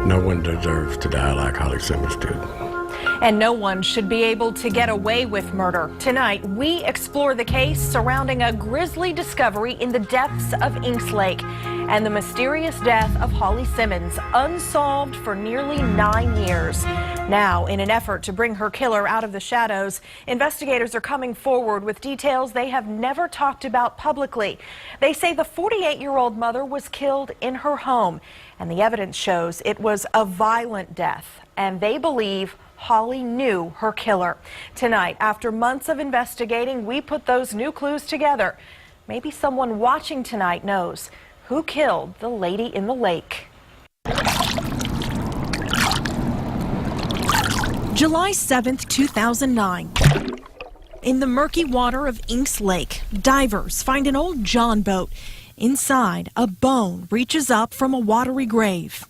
No one deserves to die like Holly Simmons did. And no one should be able to get away with murder. Tonight, we explore the case surrounding a grisly discovery in the depths of Inks Lake and the mysterious death of Holly Simmons, unsolved for nearly 9 years. Now, in an effort to bring her killer out of the shadows, investigators are coming forward with details they have never talked about publicly. They say the 48-year-old mother was killed in her home, and the evidence shows it was a violent death, and they believe Holly knew her killer. Tonight, after months of investigating, we put those new clues together. Maybe someone watching tonight knows who killed the lady in the lake. July 7th, 2009. In the murky water of Inks Lake, divers find an old John boat. Inside, a bone reaches up from a watery grave.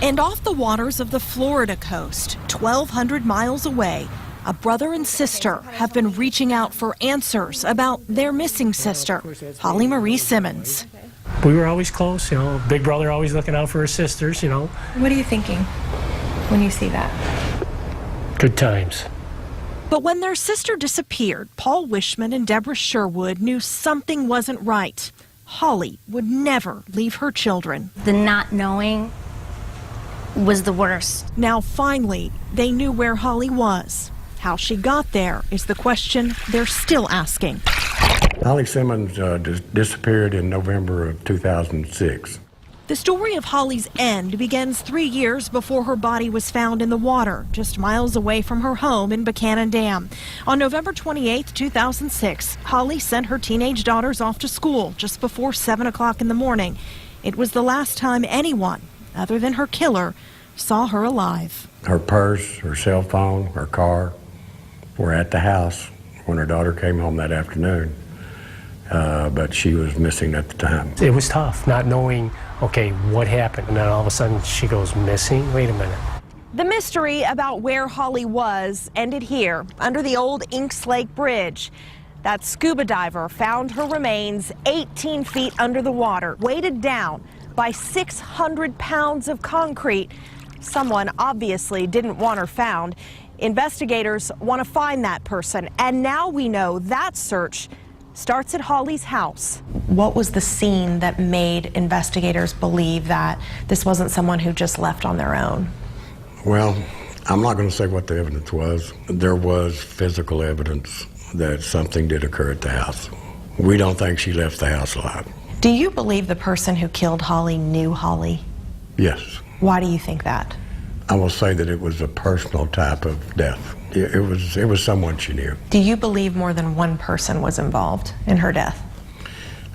And off the waters of the Florida coast, 1,200 miles away, a brother and sister have been reaching out for answers about their missing sister, Holly Marie Simmons. We were always close, big brother always looking out for his sisters, What are you thinking when you see that? Good times. But when their sister disappeared, Paul Wishman and Deborah Sherwood knew something wasn't right. Holly would never leave her children. The not knowing was the worst. Now, finally, they knew where Holly was. How she got there is the question they're still asking. Holly Simmons disappeared in November of 2006. The story of Holly's end begins 3 years before her body was found in the water, just miles away from her home in Buchanan Dam. On November 28, 2006, Holly sent her teenage daughters off to school just before 7 o'clock in the morning. It was the last time anyone, other than her killer, saw her alive. Her purse, her cell phone, her car were at the house when her daughter came home that afternoon, but she was missing at the time. It was tough not knowing, okay, what happened, and then all of a sudden she goes missing. Wait a minute. The mystery about where Holly was ended here, under the old Inks Lake Bridge. That scuba diver found her remains 18 feet under the water, weighted down by 600 pounds of concrete. Someone obviously didn't want her found. Investigators want to find that person, and now we know that search starts at Holly's house. What was the scene that made investigators believe that this wasn't someone who just left on their own? Well, I'm not going to say what the evidence was. There was physical evidence that something did occur at the house. We don't think she left the house alive. Do you believe the person who killed Holly knew Holly? Yes. Why do you think that? I will say that it was a personal type of death. It was someone she knew. Do you believe more than one person was involved in her death?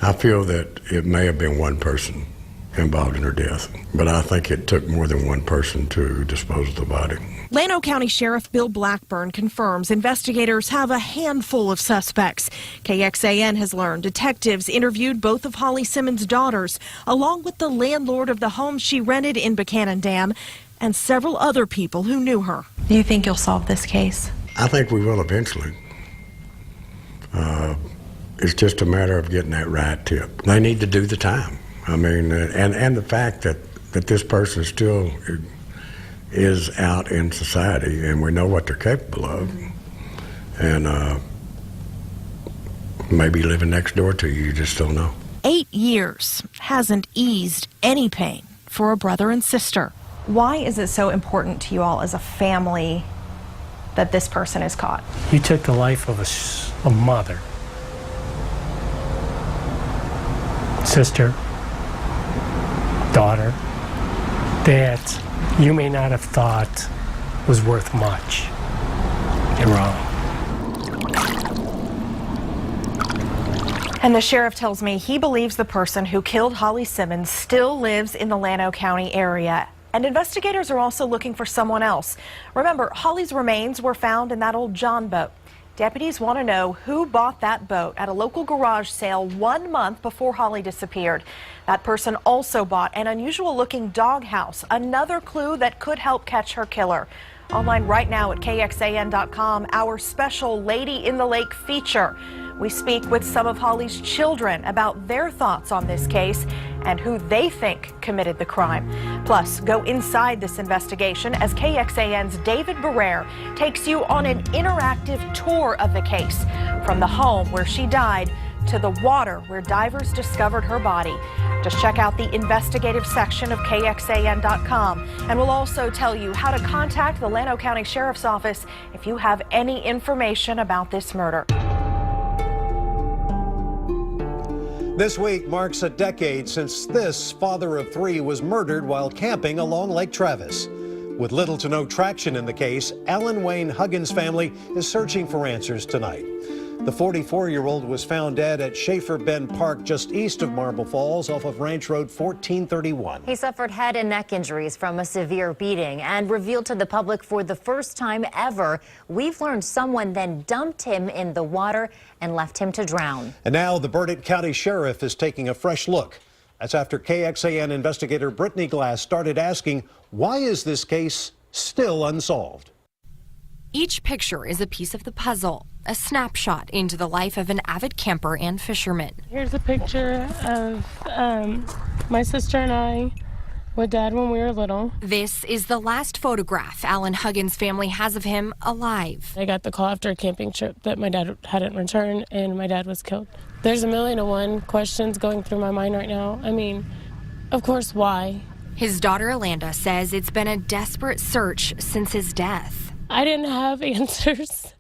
I feel that it may have been one person involved in her death, but I think it took more than one person to dispose of the body. Llano County Sheriff Bill Blackburn confirms investigators have a handful of suspects. KXAN has learned detectives interviewed both of Holly Simmons' daughters, along with the landlord of the home she rented in Buchanan Dam, and several other people who knew her. Do you think you'll solve this case? I think we will eventually. It's just a matter of getting that right tip. They need to do the time. I mean, and the fact that this person still is out in society, and we know what they're capable of, and maybe living next door to you just don't know. 8 years hasn't eased any pain for a brother and sister. Why is it so important to you all as a family that this person is caught? You took the life of a mother, sister, daughter, that you may not have thought was worth much. You're wrong. And the sheriff tells me he believes the person who killed Holly Simmons still lives in the Llano County area. And investigators are also looking for someone else. Remember, Holly's remains were found in that old John boat. Deputies want to know who bought that boat at a local garage sale 1 month before Holly disappeared. That person also bought an unusual-looking doghouse, another clue that could help catch her killer. Online right now at KXAN.com, our special Lady in the Lake feature. We speak with some of Holly's children about their thoughts on this case and who they think committed the crime. Plus, go inside this investigation as KXAN's David Barrere takes you on an interactive tour of the case, from the home where she died to the water where divers discovered her body. Just check out the investigative section of KXAN.com, and we'll also tell you how to contact the Llano County Sheriff's Office if you have any information about this murder. This week marks a decade since this father of three was murdered while camping along Lake Travis. With little to no traction in the case, Alan Wayne Huggins' family is searching for answers tonight. The 44-year-old was found dead at Schaefer Bend Park just east of Marble Falls off of Ranch Road 1431. He suffered head and neck injuries from a severe beating and revealed to the public for the first time ever, we've learned someone then dumped him in the water and left him to drown. And now the Burnett County Sheriff is taking a fresh look. That's after KXAN investigator Brittany Glass started asking, why is this case still unsolved? Each picture is a piece of the puzzle, a snapshot into the life of an avid camper and fisherman. Here's a picture of my sister and I with Dad when we were little. This is the last photograph Alan Huggins' family has of him alive. I got the call after a camping trip that my dad hadn't returned and my dad was killed. There's 1,000,001 questions going through my mind right now. I mean, of course, why? His daughter Alanda says it's been a desperate search since his death. I didn't have answers.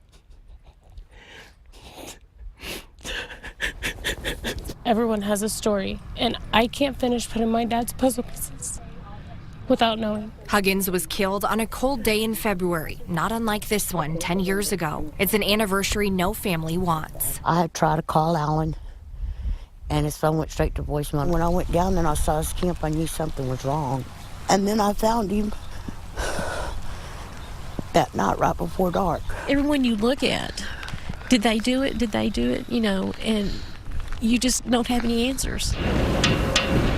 Everyone has a story, and I can't finish putting my dad's puzzle pieces without knowing. Huggins was killed on a cold day in February, not unlike this one 10 years ago. It's an anniversary no family wants. I had tried to call Alan, and his phone went straight to voicemail. When I went down there and I saw his camp, I knew something was wrong. And then I found him that night right before dark. Everyone you look at, did they do it? Did they do it? You know, and you just don't have any answers.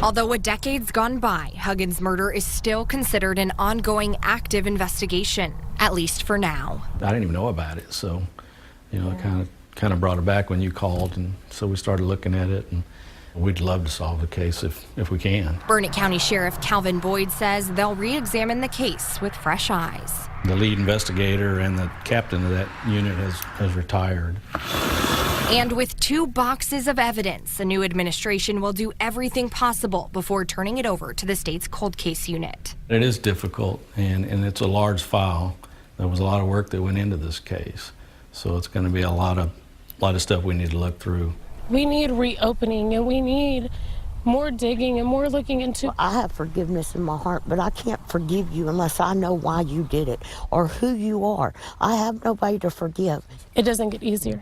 Although a decade's gone by, Huggins' murder is still considered an ongoing active investigation, at least for now. I didn't even know about it, so, you know, it kind of brought it back when you called, and so we started looking at it, and we'd love to solve the case if we can. Burnett County Sheriff Calvin Boyd says they'll re-examine the case with fresh eyes. The lead investigator and the captain of that unit has retired. And with 2 boxes of evidence, a new administration will do everything possible before turning it over to the state's cold case unit. It is difficult, and it's a large file. There was a lot of work that went into this case, so it's going to be a lot of stuff we need to look through. We need reopening, and we need more digging and more looking into. I have forgiveness in my heart, but I can't forgive you unless I know why you did it or who you are. I have nobody to forgive. It doesn't get easier.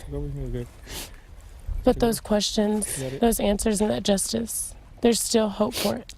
But those questions, those answers, and that justice, there's still hope for it.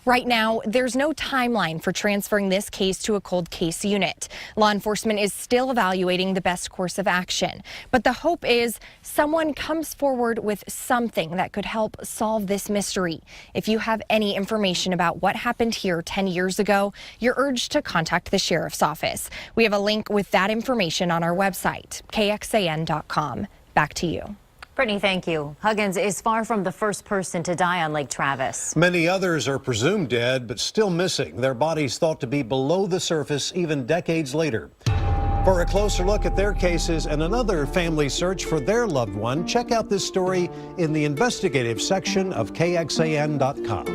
Right now, there's no timeline for transferring this case to a cold case unit. Law enforcement is still evaluating the best course of action. But the hope is someone comes forward with something that could help solve this mystery. If you have any information about what happened here 10 years ago, you're urged to contact the sheriff's office. We have a link with that information on our website, KXAN.com. Back to you. Brittany, thank you. Huggins is far from the first person to die on Lake Travis. Many others are presumed dead, but still missing. Their bodies thought to be below the surface even decades later. For a closer look at their cases and another family search for their loved one, check out this story in the investigative section of KXAN.com.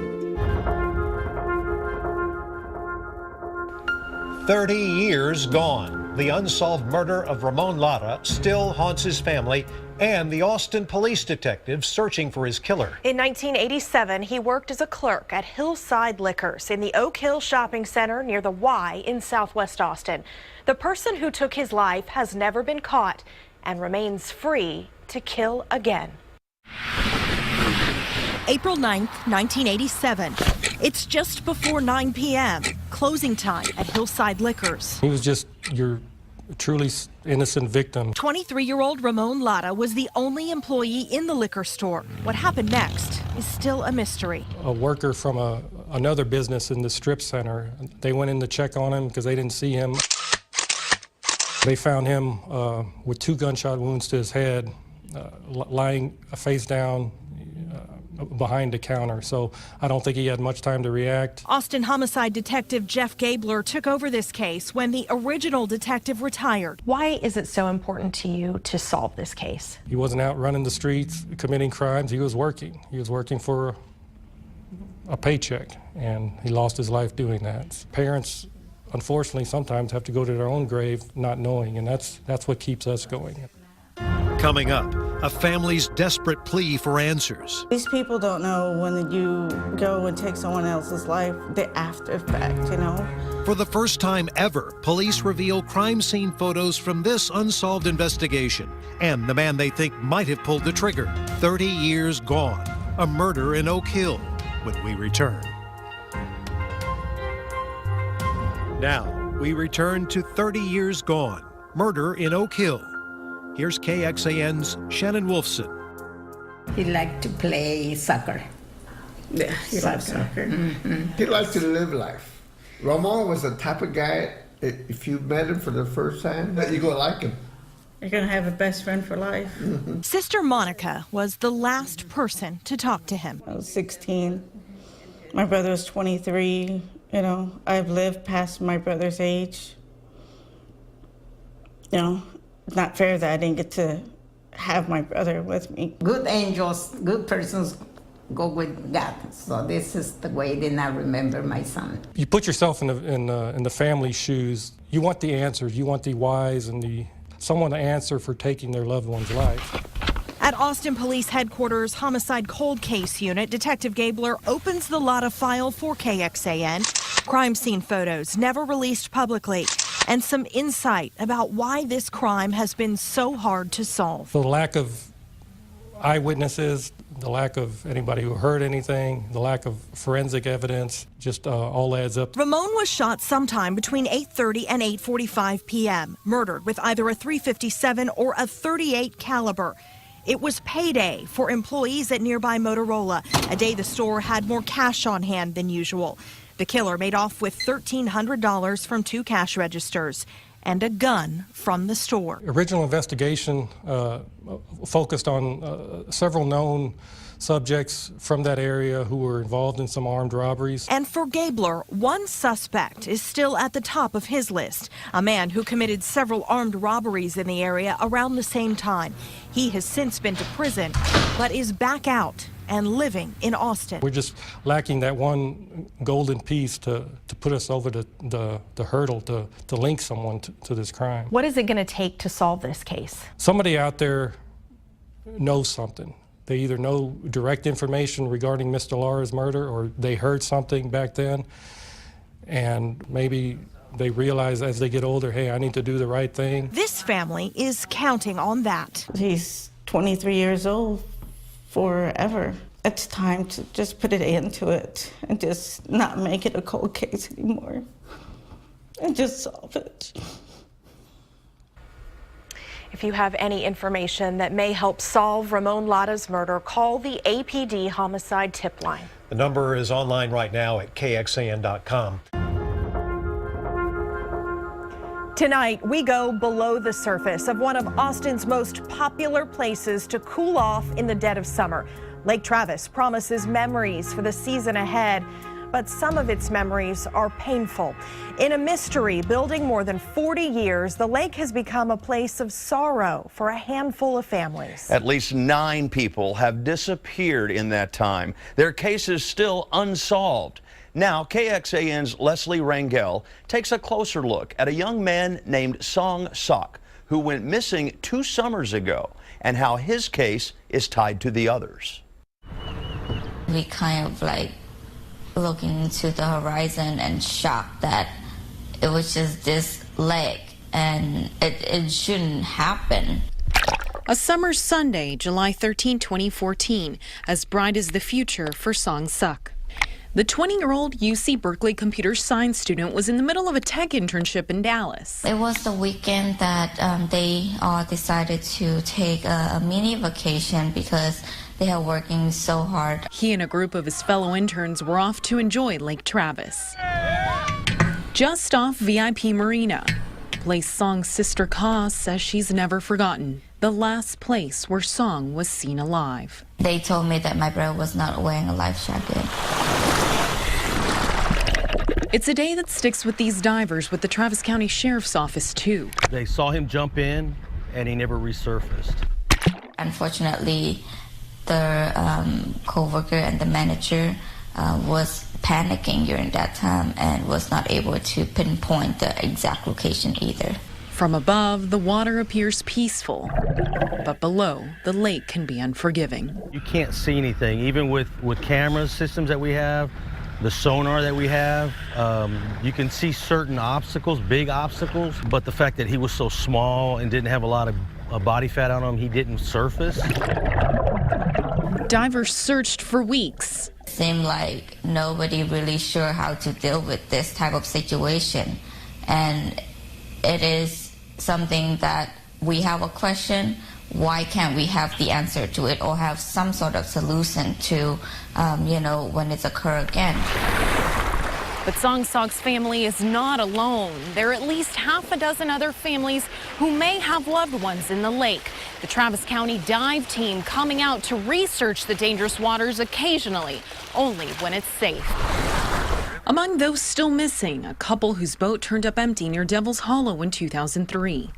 30 years gone. The unsolved murder of Ramon Lara still haunts his family and the Austin police detectives searching for his killer. In 1987, he worked as a clerk at Hillside Liquors in the Oak Hill Shopping Center near the Y in southwest Austin. The person who took his life has never been caught and remains free to kill again. April 9th, 1987. It's just before 9 p.m., closing time at Hillside Liquors. He was just your truly innocent victim. 23-year-old Ramon Lara was the only employee in the liquor store. What happened next is still a mystery. A worker from another business in the strip center, they went in to check on him because they didn't see him. They found him with 2 gunshot wounds to his head lying face down behind the counter. So I don't think he had much time to react. Austin homicide detective Jeff Gabler took over this case when the original detective retired. Why is it so important to you to solve this case? He wasn't out running the streets committing crimes. He was working. He was working for a paycheck, and he lost his life doing that. Parents, unfortunately, sometimes have to go to their own grave not knowing, and that's what keeps us going. Coming up, a family's desperate plea for answers. These people don't know when you go and take someone else's life, the after effect, you know? For the first time ever, police reveal crime scene photos from this unsolved investigation and the man they think might have pulled the trigger. 30 years gone. A murder in Oak Hill. When we return. Now, we return to 30 years gone. Murder in Oak Hill. Here's KXAN's Shannon Wolfson. He liked to play soccer. Yeah, he likes soccer. Mm-hmm. He likes to live life. Ramon was the type of guy, if you met him for the first time, that you're going to like him. You're going to have a best friend for life. Mm-hmm. Sister Monica was the last person to talk to him. I was 16. My brother was 23. You know, I've lived past my brother's age. You know, it's not fair that I didn't get to have my brother with me. Good angels, good persons go with God. So this is the way then I remember my son. You put yourself in the family's shoes. You want the answers. You want the whys and someone to answer for taking their loved one's life. At Austin Police Headquarters Homicide Cold Case Unit, Detective Gabler opens the LADA file for KXAN. Crime scene photos never released publicly, and some insight about why this crime has been so hard to solve. The lack of eyewitnesses, the lack of anybody who heard anything, the lack of forensic evidence, just all adds up. Ramon was shot sometime between 8:30 and 8:45 p.m., murdered with either a .357 or a .38 caliber. It was payday for employees at nearby Motorola, a day the store had more cash on hand than usual. The killer made off with $1,300 from 2 cash registers and a gun from the store. Original investigation focused on several known subjects from that area who were involved in some armed robberies. And for Gabler, one suspect is still at the top of his list, a man who committed several armed robberies in the area around the same time. He has since been to prison, but is back out and living in Austin. We're just lacking that one golden piece to put us over the hurdle to link someone to this crime. What is it going to take to solve this case? Somebody out there knows something. They either know direct information regarding Mr. Lara's murder, or they heard something back then, and maybe they realize as they get older, hey, I need to do the right thing. This family is counting on that. He's 23 years old. Forever. It's time to just put an end to it and just not make it a cold case anymore and just solve it. If you have any information that may help solve Ramon Lada's murder, call the APD homicide tip line. The number is online right now at KXAN.com. Tonight, we go below the surface of one of Austin's most popular places to cool off in the dead of summer. Lake Travis promises memories for the season ahead, but some of its memories are painful. In a mystery building more than 40 years, the lake has become a place of sorrow for a handful of families. At least 9 people have disappeared in that time. Their case is still unsolved. Now, KXAN's Leslie Rangel takes a closer look at a young man named Song Sok, who went missing 2 summers ago, and how his case is tied to the others. We kind of like looking into the horizon and shocked that it was just this lake, and it shouldn't happen. A summer Sunday, July 13, 2014, as bright as the future for Song Sok. The 20-year-old UC Berkeley computer science student was in the middle of a tech internship in Dallas. It was the weekend that they all decided to take a mini vacation because they are working so hard. He and a group of his fellow interns were off to enjoy Lake Travis. Just off VIP Marina, a place Song's sister Ka says she's never forgotten. the last place where Song was seen alive. They told me that my brother was not wearing a life jacket. It's a day that sticks with these divers with the Travis County Sheriff's Office, too. They saw him jump in, and he never resurfaced. Unfortunately, the co-worker and the manager was panicking during that time and was not able to pinpoint the exact location either. From above, the water appears peaceful, but below, the lake can be unforgiving. You can't see anything, even with camera systems that we have, the sonar that we have. You can see certain obstacles, big obstacles, but the fact that he was so small and didn't have a lot of body fat on him, he didn't surface. Divers searched for weeks. Seemed like nobody really sure how to deal with this type of situation. And it is something that we have a question. Why can't we have the answer to it or have some sort of solution to, when it's occur again? But Song Sok's family is not alone. There are at least half a dozen other families who may have loved ones in the lake. The Travis County dive team coming out to research the dangerous waters occasionally, only when it's safe. Among those still missing, a couple whose boat turned up empty near Devil's Hollow in 2003.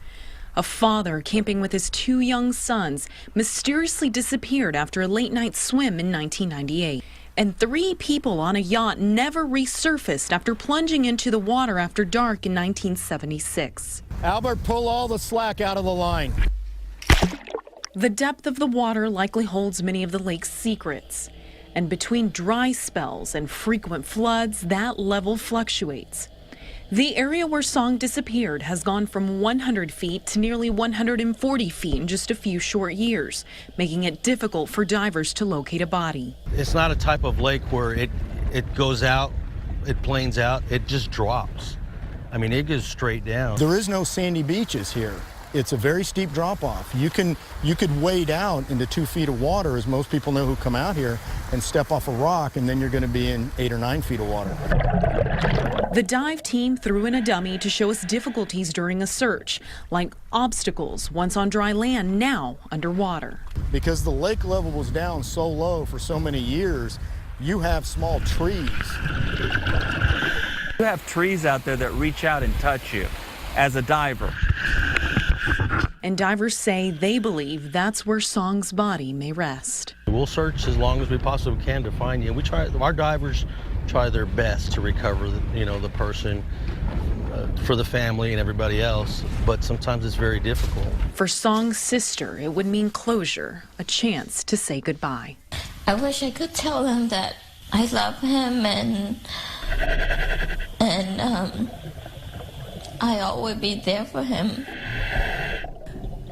A father camping with his 2 young sons mysteriously disappeared after a late-night swim in 1998. And 3 people on a yacht never resurfaced after plunging into the water after dark in 1976. Albert, pull all the slack out of the line. The depth of the water likely holds many of the lake's secrets. And between dry spells and frequent floods, that level fluctuates. The area where Song disappeared has gone from 100 feet to nearly 140 feet in just a few short years, making it difficult for divers to locate a body. It's not a type of lake where it goes out, it planes out, it just drops. I mean, it goes straight down. There is no sandy beaches here. It's a very steep drop-off. You could wade out into 2 feet of water, as most people know who come out here, and step off a rock, and then you're going to be in 8 or 9 feet of water. The dive team threw in a dummy to show us difficulties during a search, like obstacles once on dry land, now underwater. Because the lake level was down so low for so many years, you have small trees. You have trees out there that reach out and touch you as a diver. And divers say they believe that's where Song's body may rest. We'll search as long as we possibly can to find you. Our divers try their best to recover, the person for the family and everybody else, but sometimes it's very difficult. For Song's sister, it would mean closure, a chance to say goodbye. I wish I could tell him that I love him and I always be there for him.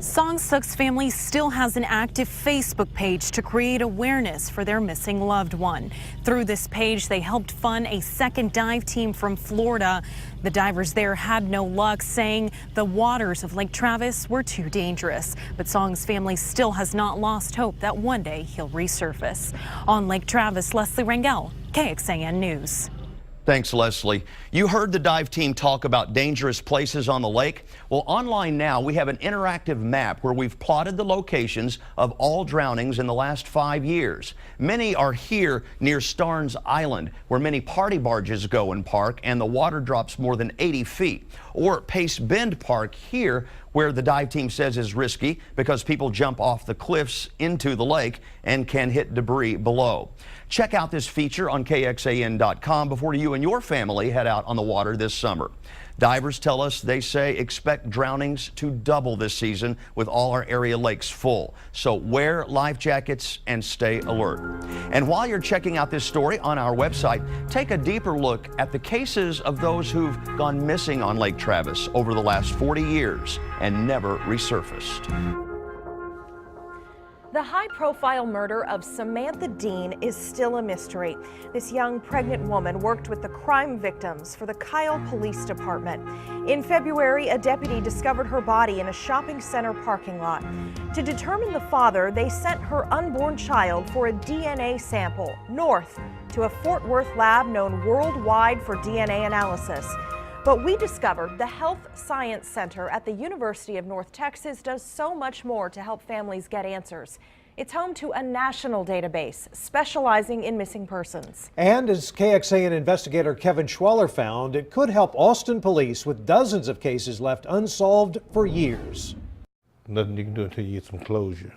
Song Suk's family still has an active Facebook page to create awareness for their missing loved one. Through this page, they helped fund a second dive team from Florida. The divers there had no luck, saying the waters of Lake Travis were too dangerous. But Song's family still has not lost hope that one day he'll resurface. On Lake Travis, Leslie Rangel, KXAN News. Thanks, Leslie. You heard the dive team talk about dangerous places on the lake. Well, online now, we have an interactive map where we've plotted the locations of all drownings in the last 5 years. Many are here near Starnes Island, where many party barges go and park, and the water drops more than 80 feet. Or Pace Bend Park here, where the dive team says is risky because people jump off the cliffs into the lake and can hit debris below. Check out this feature on KXAN.com before you and your family head out on the water this summer. Divers tell us they say expect drownings to double this season with all our area lakes full. So wear life jackets and stay alert. And while you're checking out this story on our website, take a deeper look at the cases of those who've gone missing on Lake Travis over the last 40 years and never resurfaced. The high-profile murder of Samantha Dean is still a mystery. This young pregnant woman worked with the crime victims for the Kyle Police Department. In February, a deputy discovered her body in a shopping center parking lot. To determine the father, they sent her unborn child for a DNA sample north to a Fort Worth lab known worldwide for DNA analysis. But we discovered the Health Science Center at the University of North Texas does so much more to help families get answers. It's home to a national database specializing in missing persons. And as KXAN investigator Kevin Schwaller found, it could help Austin police with dozens of cases left unsolved for years. Nothing you can do until you get some closure.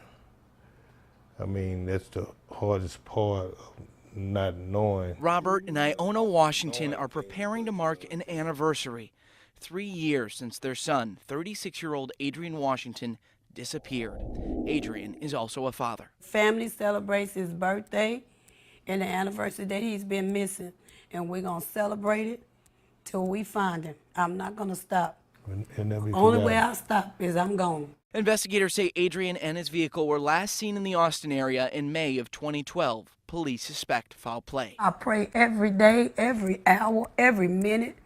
I mean, that's the hardest part of not knowing. Robert and Iona Washington are preparing to mark an anniversary. 3 years since their son, 36-year-old Adrian Washington, disappeared. Adrian is also a father. Family celebrates his birthday and the anniversary that he's been missing, and we're going to celebrate it till we find him. I'm not going to stop. Only way I stop is I'm gone. Investigators say Adrian and his vehicle were last seen in the Austin area in May of 2012. Police suspect foul play. I pray every day, every hour, every minute,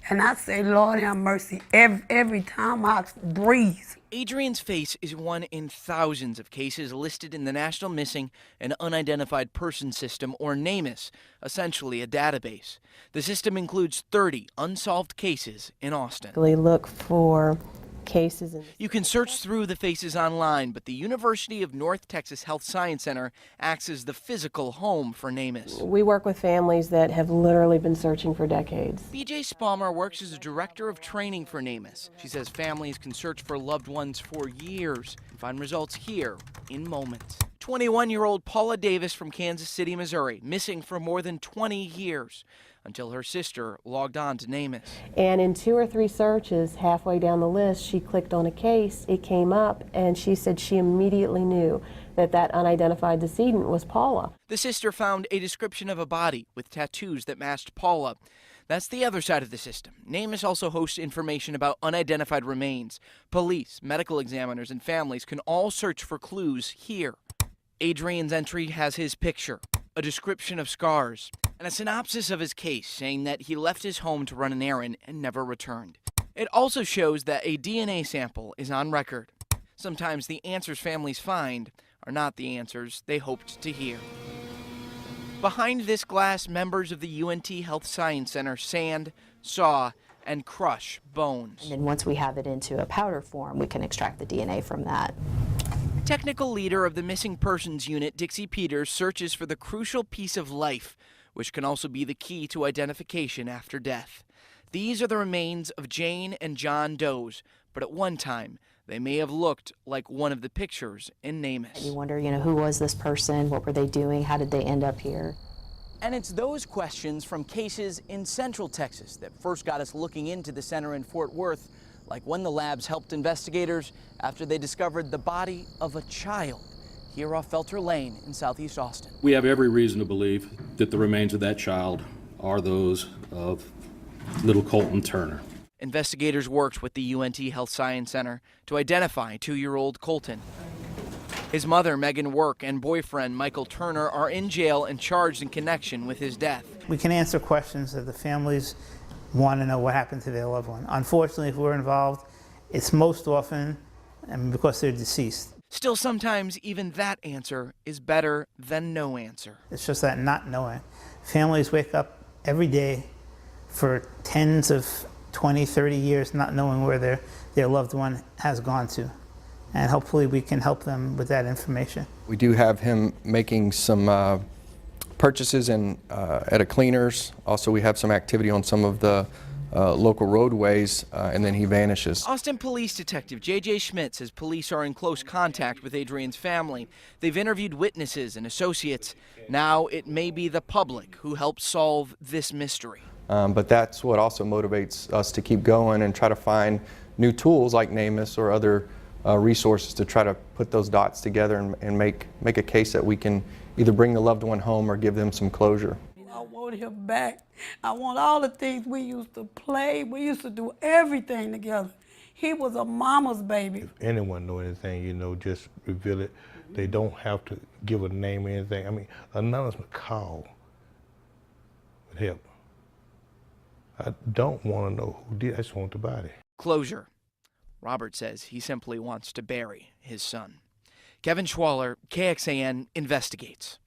and I say, Lord, have mercy every time I breathe. Adrian's face is one in thousands of cases listed in the National Missing and Unidentified Person System, or NamUs, essentially a database. The system includes 30 unsolved cases in Austin. We look for cases. You can search through the faces online, but the University of North Texas Health Science Center acts as the physical home for NamUs. We work with families that have literally been searching for decades. BJ Spalmer works as a director of training for NamUs. She says families can search for loved ones for years and find results here in moments. 21-year-old Paula Davis from Kansas City, Missouri, missing for more than 20 years. Until her sister logged on to NamUs. And in 2 or 3 searches, halfway down the list, she clicked on a case, it came up, and she said she immediately knew that that unidentified decedent was Paula. The sister found a description of a body with tattoos that matched Paula. That's the other side of the system. NamUs also hosts information about unidentified remains. Police, medical examiners, and families can all search for clues here. Adrian's entry has his picture, a description of scars, and a synopsis of his case saying that he left his home to run an errand and never returned. It also shows that a DNA sample is on record. Sometimes the answers families find are not the answers they hoped to hear. Behind this glass, members of the UNT Health Science Center sand, saw, and crush bones. And then once we have it into a powder form, we can extract the DNA from that. Technical leader of the Missing Persons Unit, Dixie Peters, searches for the crucial piece of life, which can also be the key to identification after death. These are the remains of Jane and John Does, but at one time, they may have looked like one of the pictures in NamUs. You wonder, who was this person? What were they doing? How did they end up here? And it's those questions from cases in Central Texas that first got us looking into the center in Fort Worth, like when the labs helped investigators after they discovered the body of a child here off Felter Lane in southeast Austin. We have every reason to believe that the remains of that child are those of little Colton Turner. Investigators worked with the UNT Health Science Center to identify 2-year-old Colton. His mother, Megan Work, and boyfriend, Michael Turner, are in jail and charged in connection with his death. We can answer questions that the families want to know what happened to their loved one. Unfortunately, if we're involved, it's most often because they're deceased. Still, sometimes even that answer is better than no answer. It's just that not knowing. Families wake up every day for tens of 20, 30 years not knowing where their loved one has gone to. And hopefully we can help them with that information. We do have him making some purchases at a cleaners. Also, we have some activity on some of the local roadways, and then he vanishes. Austin Police Detective J.J. Schmidt says police are in close contact with Adrian's family. They've interviewed witnesses and associates. Now it may be the public who helps solve this mystery. But that's what also motivates us to keep going and try to find new tools like NamUs or other resources to try to put those dots together and make a case that we can either bring the loved one home or give them some closure. I want him back. I want all the things we used to play. We used to do everything together. He was a mama's baby. If anyone knows anything, just reveal it. They don't have to give a name or anything. I mean, anonymous call would help. I don't want to know who did. I just want the body. Closure. Robert says he simply wants to bury his son. Kevin Schwaller, KXAN, investigates.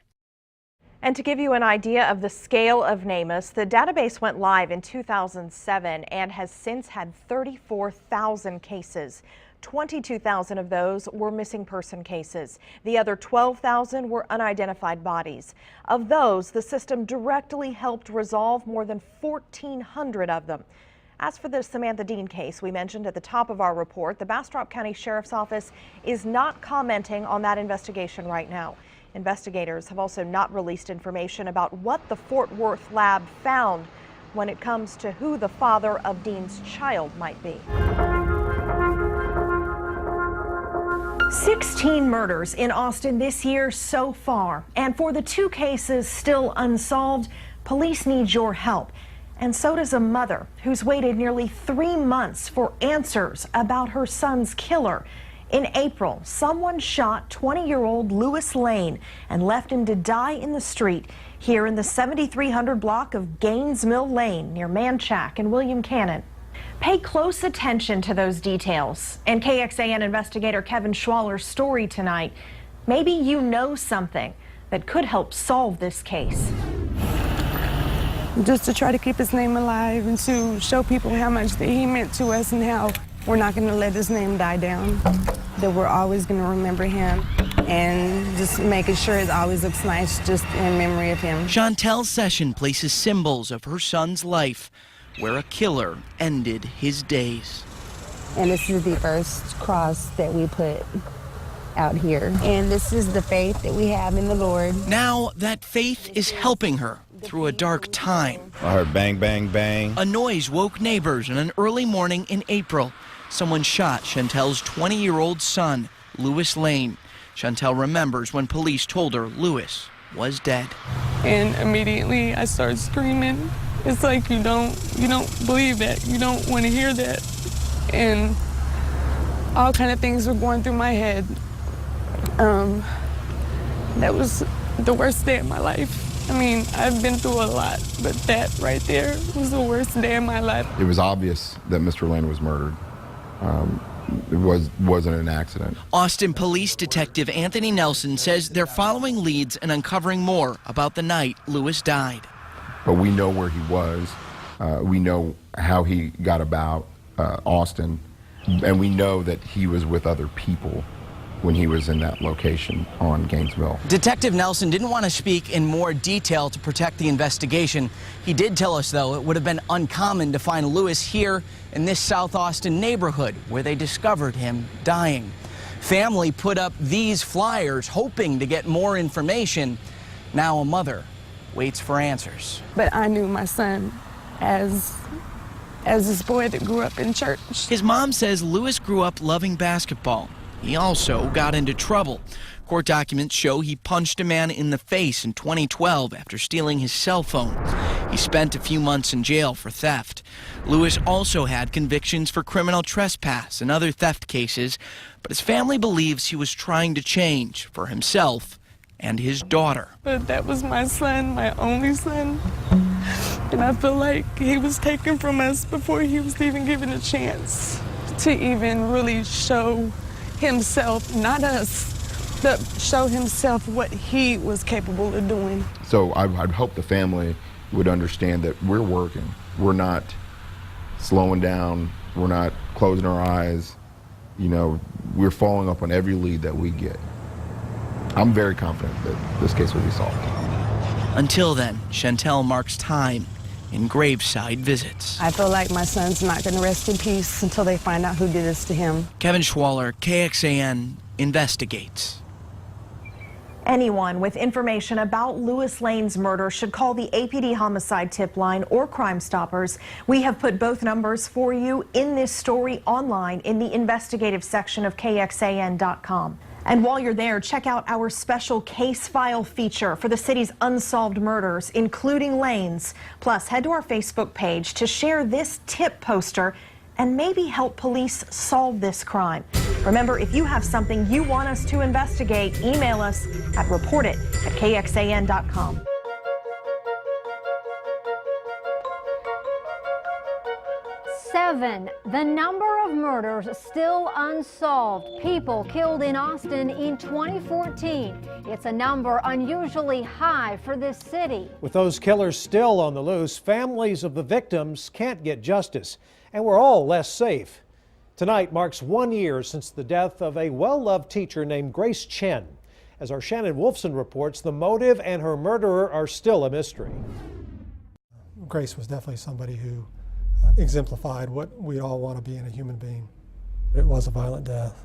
And to give you an idea of the scale of NamUs, the database went live in 2007 and has since had 34,000 cases. 22,000 of those were missing person cases. The other 12,000 were unidentified bodies. Of those, the system directly helped resolve more than 1,400 of them. As for the Samantha Dean case we mentioned at the top of our report, the Bastrop County Sheriff's Office is not commenting on that investigation right now. Investigators have also not released information about what the Fort Worth lab found when it comes to who the father of Dean's child might be. 16 murders in Austin this year so far. And for the 2 cases still unsolved, police need your help. And so does a mother who's waited nearly 3 months for answers about her son's killer. In April, someone shot 20-year-old Lewis Lane and left him to die in the street here in the 7300 block of Gaines Mill Lane near Manchac and William Cannon. Pay close attention to those details. And KXAN investigator Kevin Schwaller's story tonight. Maybe you know something that could help solve this case. Just to try to keep his name alive and to show people how much that he meant to us and how we're not going to let his name die down, that we're always going to remember him, and just making sure it always looks nice just in memory of him. Chantel's session places symbols of her son's life where a killer ended his days. And this is the first cross that we put out here. And this is the faith that we have in the Lord. Now that faith is helping her through a dark time. I heard bang, bang, bang. A noise woke neighbors on an early morning in April. Someone shot Chantel's 20-year-old son, Lewis Lane. Chantel remembers when police told her Lewis was dead. And immediately I started screaming. It's like you don't believe that. You don't want to hear that. And all kind of things were going through my head. That was the worst day of my life. I mean, I've been through a lot, but that right there was the worst day of my life. It was obvious that Mr. Lane was murdered. It wasn't an accident. Austin Police Detective Anthony Nelson says they're following leads and uncovering more about the night Lewis died. But we know where he was. We know how he got about Austin. And we know that he was with other people when he was in that location on Gainesville. Detective Nelson didn't want to speak in more detail to protect the investigation. He did tell us, though, it would have been uncommon to find Lewis here in this South Austin neighborhood where they discovered him dying. Family put up these flyers hoping to get more information. Now a mother waits for answers. But I knew my son as this boy that grew up in church. His mom says Lewis grew up loving basketball. He also got into trouble. Court documents show he punched a man in the face in 2012 after stealing his cell phone. He spent a few months in jail for theft. Lewis also had convictions for criminal trespass and other theft cases, but his family believes he was trying to change for himself and his daughter. But that was my son, my only son. And I feel like he was taken from us before he was even given a chance to even really show himself, not us, but show himself what he was capable of doing. So I'd hope the family would understand that we're working. We're not slowing down. We're not closing our eyes. You know, we're following up on every lead that we get. I'm very confident that this case will be solved. Until then, Chantel marks time in graveside visits. I feel like my son's not going to rest in peace until they find out who did this to him. Kevin Schwaller, KXAN, investigates. Anyone with information about Lewis Lane's murder should call the APD homicide tip line or Crime Stoppers. We have put both numbers for you in this story online in the investigative section of KXAN.com. And while you're there, check out our special case file feature for the city's unsolved murders, including Lane's. Plus, head to our Facebook page to share this tip poster and maybe help police solve this crime. Remember, if you have something you want us to investigate, email us at reportit@kxan.com. 7, the number of murders still unsolved. People killed in Austin in 2014. It's a number unusually high for this city. With those killers still on the loose, families of the victims can't get justice, and we're all less safe. Tonight marks 1 year since the death of a well-loved teacher named Grace Chen. As our Shannon Wolfson reports, the motive and her murderer are still a mystery. Grace was definitely somebody who exemplified what we all want to be in a human being. It was a violent death.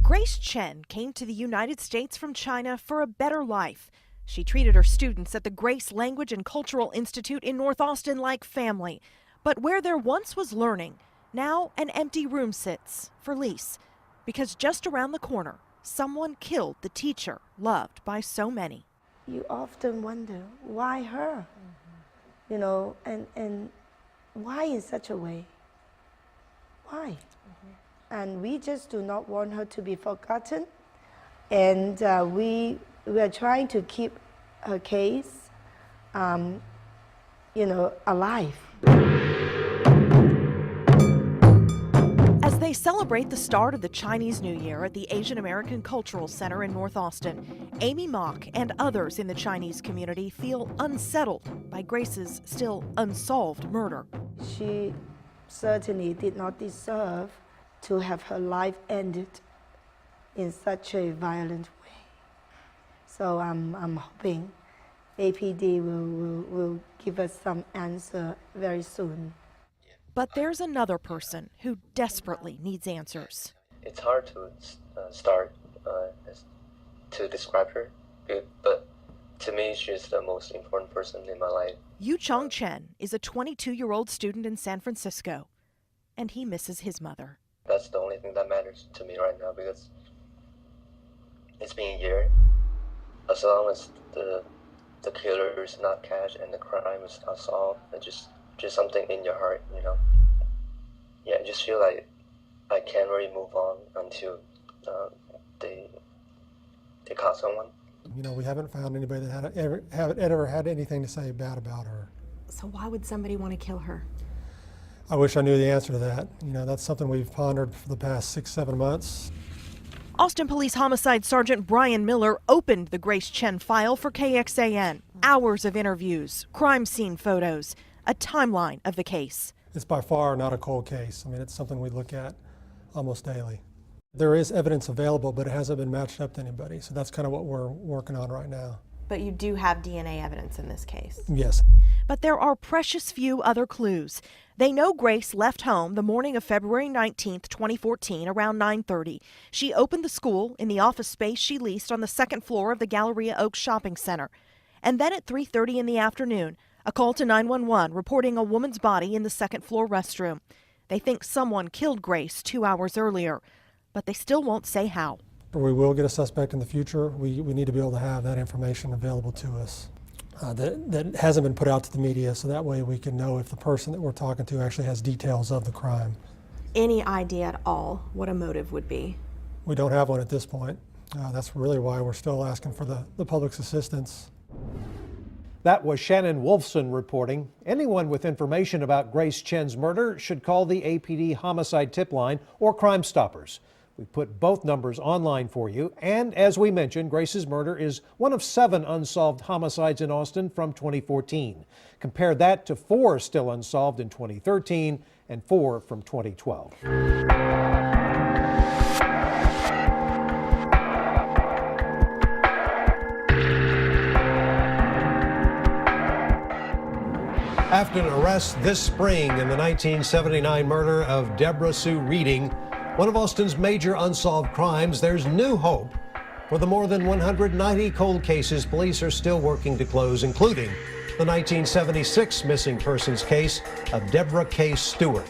Grace Chen came to the United States from China for a better life. She treated her students at the Grace Language and Cultural Institute in North Austin like family. But where there once was learning, now an empty room sits for lease. Because just around the corner, someone killed the teacher loved by so many. You often wonder, why her? You know, and why in such a way? Why? And we just do not want her to be forgotten. And we are trying to keep her case, you know, alive. As they celebrate the start of the Chinese New Year at the Asian American Cultural Center in North Austin, Amy Mock and others in the Chinese community feel unsettled by Grace's still unsolved murder. She certainly did not deserve to have her life ended in such a violent way. So I'm hoping APD will give us some answer very soon. But there's another person who desperately needs answers. It's hard to to describe her, but to me, she's the most important person in my life. Yu Chong Chen is a 22-year-old student in San Francisco, and he misses his mother. That's the only thing that matters to me right now, because it's been a year. As long as the killer is not catched and the crime is not solved, it's just something in your heart, you know. Yeah, I just feel like I can't really move on until they caught someone. You know, we haven't found anybody that ever had anything to say bad about her. So why would somebody want to kill her? I wish I knew the answer to that. You know, that's something we've pondered for the past 6-7 months. Austin Police Homicide Sergeant Brian Miller opened the Grace Chen file for KXAN. Hours of interviews, crime scene photos, a timeline of the case. It's by far not a cold case. I mean, it's something we look at almost daily. There is evidence available, but it hasn't been matched up to anybody. So that's kind of what we're working on right now. But you do have DNA evidence in this case? Yes. But there are precious few other clues. They know Grace left home the morning of February 19th, 2014, around 9:30. She opened the school in the office space she leased on the second floor of the Galleria Oaks Shopping Center. And then at 3:30 in the afternoon, a call to 911 reporting a woman's body in the second floor restroom. They think someone killed Grace 2 hours earlier, but they still won't say how. We will get a suspect in the future. We need to be able to have that information available to us. That hasn't been put out to the media, so that way we can know if the person that we're talking to actually has details of the crime. Any idea at all what a motive would be? We don't have one at this point. That's really why we're still asking for the public's assistance. That was Shannon Wolfson reporting. Anyone with information about Grace Chen's murder should call the APD Homicide Tip Line or Crime Stoppers. We put both numbers online for you. And as we mentioned, Grace's murder is one of 7 unsolved homicides in Austin from 2014. Compare that to 4 still unsolved in 2013 and 4 from 2012. After an arrest this spring in the 1979 murder of Deborah Sue Reading, one of Austin's major unsolved crimes, there's new hope. For the more than 190 cold cases police are still working to close, including the 1976 missing persons case of Deborah K. Stewart.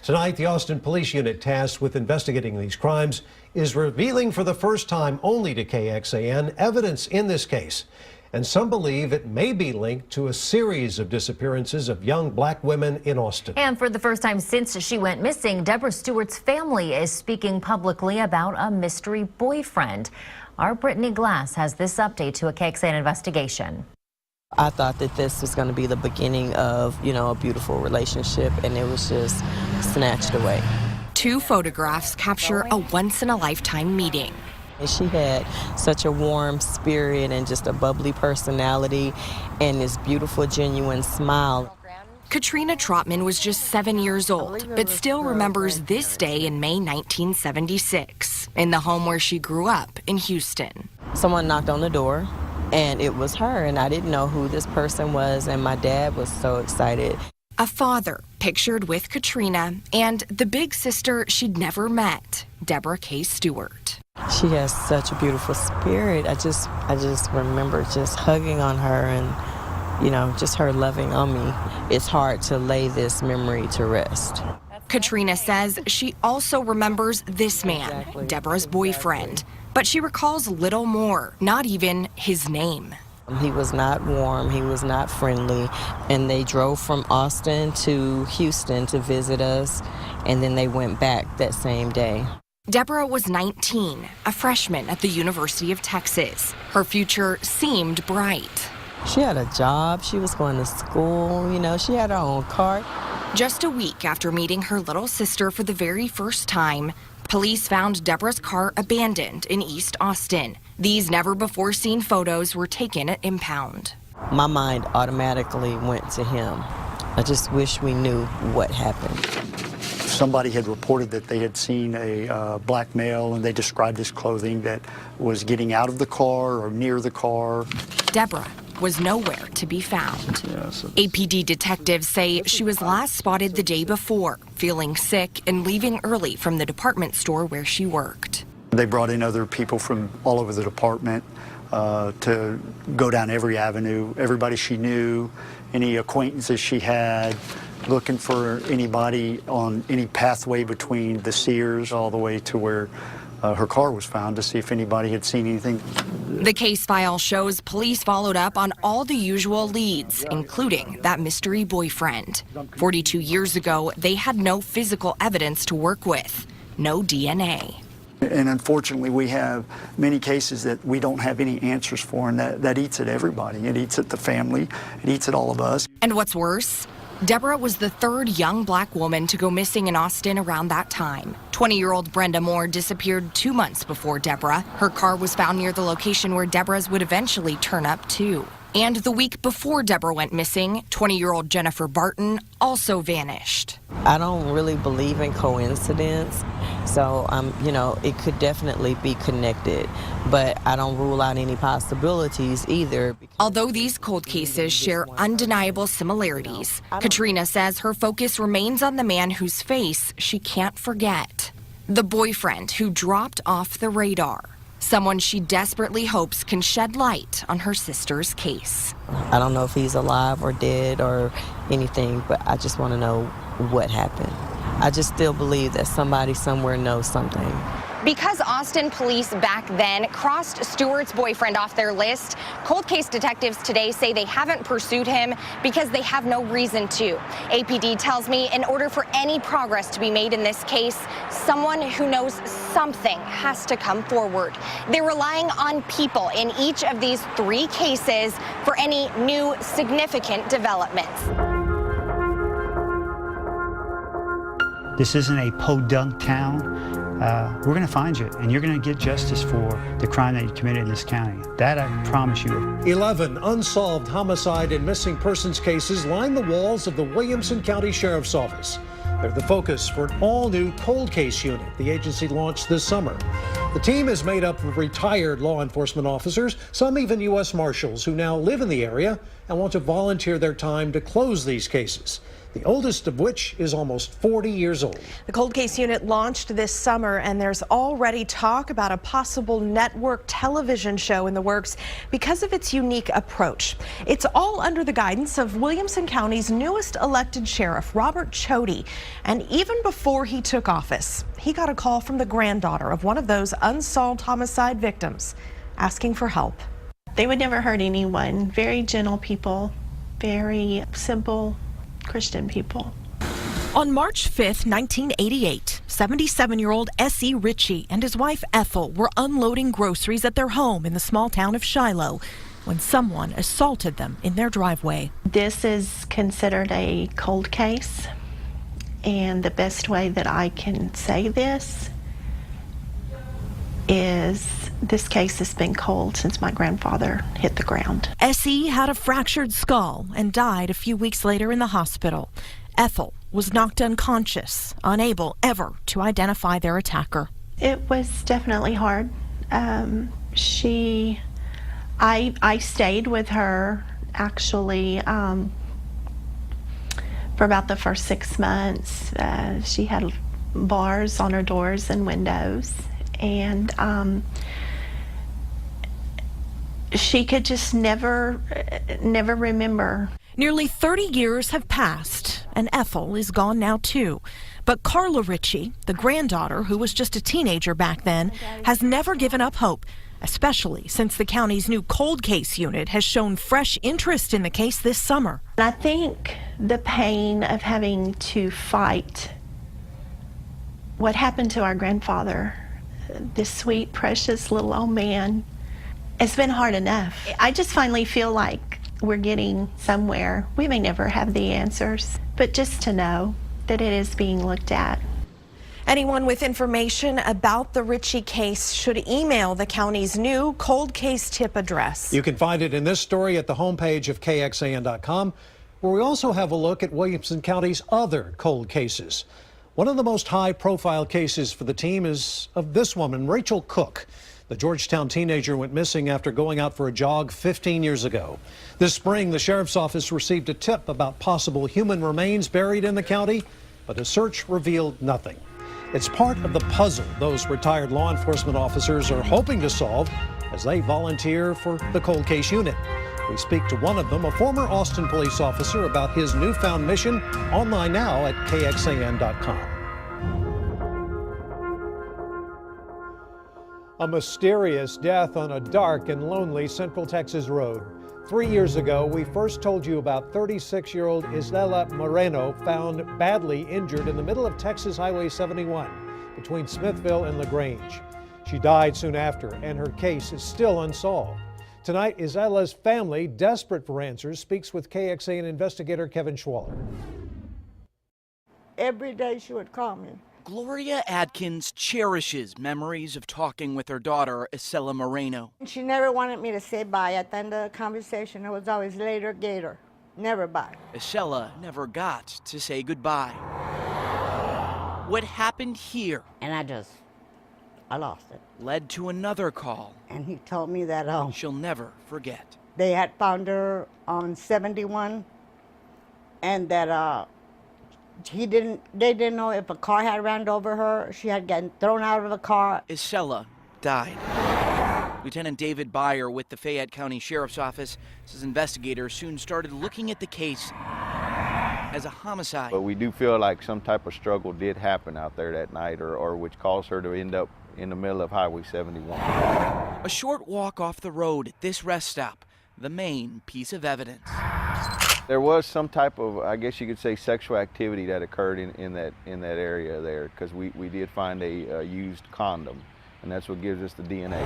Tonight, the Austin Police Unit tasked with investigating these crimes is revealing for the first time only to KXAN evidence in this case. And some believe it may be linked to a series of disappearances of young black women in Austin. And for the first time since she went missing, Deborah Stewart's family is speaking publicly about a mystery boyfriend. Our Brittany Glass has this update to a KXAN investigation. I thought that this was going to be the beginning of, a beautiful relationship, and it was just snatched away. 2 photographs capture a once-in-a-lifetime meeting. She had such a warm spirit and just a bubbly personality and this beautiful, genuine smile. Katrina Trotman was just 7 years old, but still remembers this day in May 1976, in the home where she grew up in Houston. Someone knocked on the door, and it was her, and I didn't know who this person was, and my dad was so excited. A father pictured with Katrina and the big sister she'd never met, Deborah K. Stewart. She has such a beautiful spirit. I just remember just hugging on her and, just her loving on me. It's hard to lay this memory to rest. Katrina says she also remembers this man, Deborah's boyfriend, but she recalls little more, not even his name. He was not warm, he was not friendly, and they drove from Austin to Houston to visit us, and then they went back that same day. Deborah was 19, a freshman at the University of Texas. Her future seemed bright. She had a job, she was going to school, she had her own car. Just a week after meeting her little sister for the very first time, police found Deborah's car abandoned in East Austin. These never-before-seen photos were taken at impound. My mind automatically went to him. I just wish we knew what happened. Somebody had reported that they had seen a black male, and they described his clothing that was getting out of the car or near the car. Deborah was nowhere to be found. APD detectives say she was last spotted the day before, feeling sick and leaving early from the department store where she worked. They brought in other people from all over the department to go down every avenue, everybody she knew, any acquaintances she had, looking for anybody on any pathway between the Sears all the way to where her car was found, to see if anybody had seen anything. The case file shows police followed up on all the usual leads, including that mystery boyfriend. 42 years ago, they had no physical evidence to work with, no DNA. And unfortunately, we have many cases that we don't have any answers for, and that eats at everybody. It eats at the family. It eats at all of us. And what's worse, Deborah was the third young black woman to go missing in Austin around that time. 20-year-old Brenda Moore disappeared 2 months before Deborah. Her car was found near the location where Deborah's would eventually turn up too. And the week before Deborah went missing, 20-year-old Jennifer Barton also vanished. I don't really believe in coincidence, so it could definitely be connected, but I don't rule out any possibilities either. Although these cold cases share undeniable similarities, Katrina says her focus remains on the man whose face she can't forget. The boyfriend who dropped off the radar. Someone she desperately hopes can shed light on her sister's case. I don't know if he's alive or dead or anything, but I just want to know what happened. I just still believe that somebody somewhere knows something. Because Austin police back then crossed Stewart's boyfriend off their list, cold case detectives today say they haven't pursued him because they have no reason to. APD tells me in order for any progress to be made in this case, someone who knows something has to come forward. They're relying on people in each of these 3 cases for any new significant developments. This isn't a podunk town. We're going to find you, and you're going to get justice for the crime that you committed in this county. That I promise you. 11 unsolved homicide and missing persons cases line the walls of the Williamson County Sheriff's Office. They're the focus for an all-new cold case unit the agency launched this summer. The team is made up of retired law enforcement officers, some even U.S. Marshals who now live in the area and want to volunteer their time to close these cases, the oldest of which is almost 40 years old. The cold case unit launched this summer, and there's already talk about a possible network television show in the works because of its unique approach. It's all under the guidance of Williamson County's newest elected sheriff, Robert Chody. And even before he took office, he got a call from the granddaughter of one of those unsolved homicide victims asking for help. They would never hurt anyone. Very gentle people, very simple Christian people. On March 5th, 1988, 77-year-old S.E. Ritchie and his wife Ethel were unloading groceries at their home in the small town of Shiloh when someone assaulted them in their driveway. This is considered a cold case, and the best way that I can say this is this case has been cold since my grandfather hit the ground. S.E. had a fractured skull and died a few weeks later in the hospital. Ethel was knocked unconscious, unable ever to identify their attacker. It was definitely hard. I stayed with her actually for about the first 6 months. She had bars on her doors and windows, and she could just never remember. Nearly 30 years have passed, and Ethel is gone now too. But Carla Ritchie, the granddaughter who was just a teenager back then, has never given up hope, especially since the county's new cold case unit has shown fresh interest in the case this summer. I think the pain of having to fight what happened to our grandfather, this sweet, precious little old man, it's been hard enough. I just finally feel like we're getting somewhere. We may never have the answers, but just to know that it is being looked at. Anyone with information about the Ritchie case should email the county's new cold case tip address. You can find it in this story at the homepage of KXAN.com, where we also have a look at Williamson County's other cold cases. One of the most high-profile cases for the team is of this woman, Rachel Cook. The Georgetown teenager went missing after going out for a jog 15 years ago. This spring, the sheriff's office received a tip about possible human remains buried in the county, but a search revealed nothing. It's part of the puzzle those retired law enforcement officers are hoping to solve as they volunteer for the cold case unit. We speak to one of them, a former Austin police officer, about his newfound mission, online now at KXAN.com. A mysterious death on a dark and lonely Central Texas road. 3 years ago, we first told you about 36-year-old Isela Moreno, found badly injured in the middle of Texas Highway 71 between Smithville and LaGrange. She died soon after, and her case is still unsolved. Tonight, Isela's family, desperate for answers, speaks with KXAN investigator Kevin Schwaller. Every day she would call me. Gloria Adkins cherishes memories of talking with her daughter, Isela Moreno. She never wanted me to say bye. At the end of the conversation, it was always later, gator. Never bye. Isela never got to say goodbye. What happened here? And I lost it. Led to another call. And he told me that she'll never forget. They had found her on 71, and that they didn't know if a car had ran over her. She had gotten thrown out of the car. Isela died. Lieutenant David Byer with the Fayette County Sheriff's Office says investigators soon started looking at the case as a homicide. But we do feel like some type of struggle did happen out there that night, or which caused her to end up in the middle of Highway 71. A short walk off the road at this rest stop, the main piece of evidence. There was some type of, I guess you could say, sexual activity that occurred in that area there, because we did find a used condom, and that's what gives us the DNA.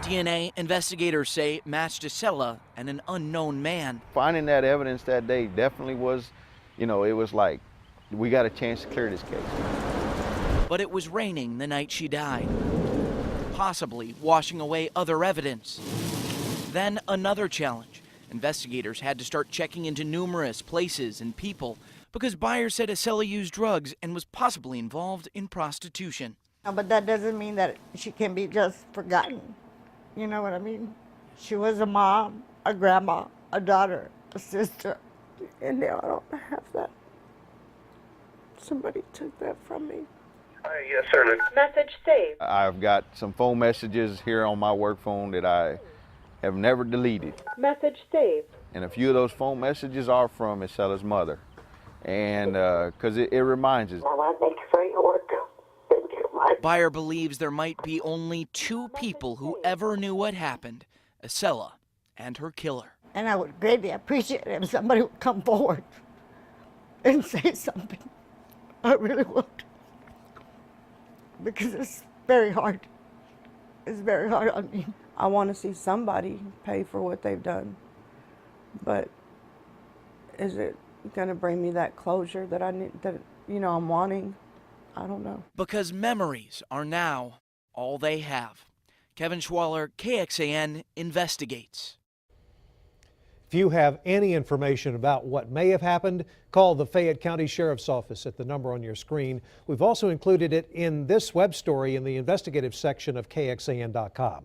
DNA investigators say matched Isela and an unknown man. Finding that evidence that day definitely was, it was like, we got a chance to clear this case. But it was raining the night she died, possibly washing away other evidence. Then another challenge. Investigators had to start checking into numerous places and people because Byer said Isela used drugs and was possibly involved in prostitution. But that doesn't mean that she can be just forgotten. You know what I mean? She was a mom, a grandma, a daughter, a sister, and now I don't have that. Somebody took that from me. Yes, sir. Message saved. I've got some phone messages here on my work phone that I have never deleted. Message saved. And a few of those phone messages are from Isela's mother. And because it reminds us. Thank you for your work. Thank you. Byer believes there might be only two people who ever knew what happened, Isela and her killer. And I would greatly appreciate it if somebody would come forward and say something. I really would. Because it's very hard. It's very hard on me. I want to see somebody pay for what they've done. But is it going to bring me that closure that I need, that, you know, I'm wanting? I don't know. Because memories are now all they have. Kevin Schwaller, KXAN, investigates. If you have any information about what may have happened, call the Fayette County Sheriff's Office at the number on your screen. We've also included it in this web story in the investigative section of KXAN.com.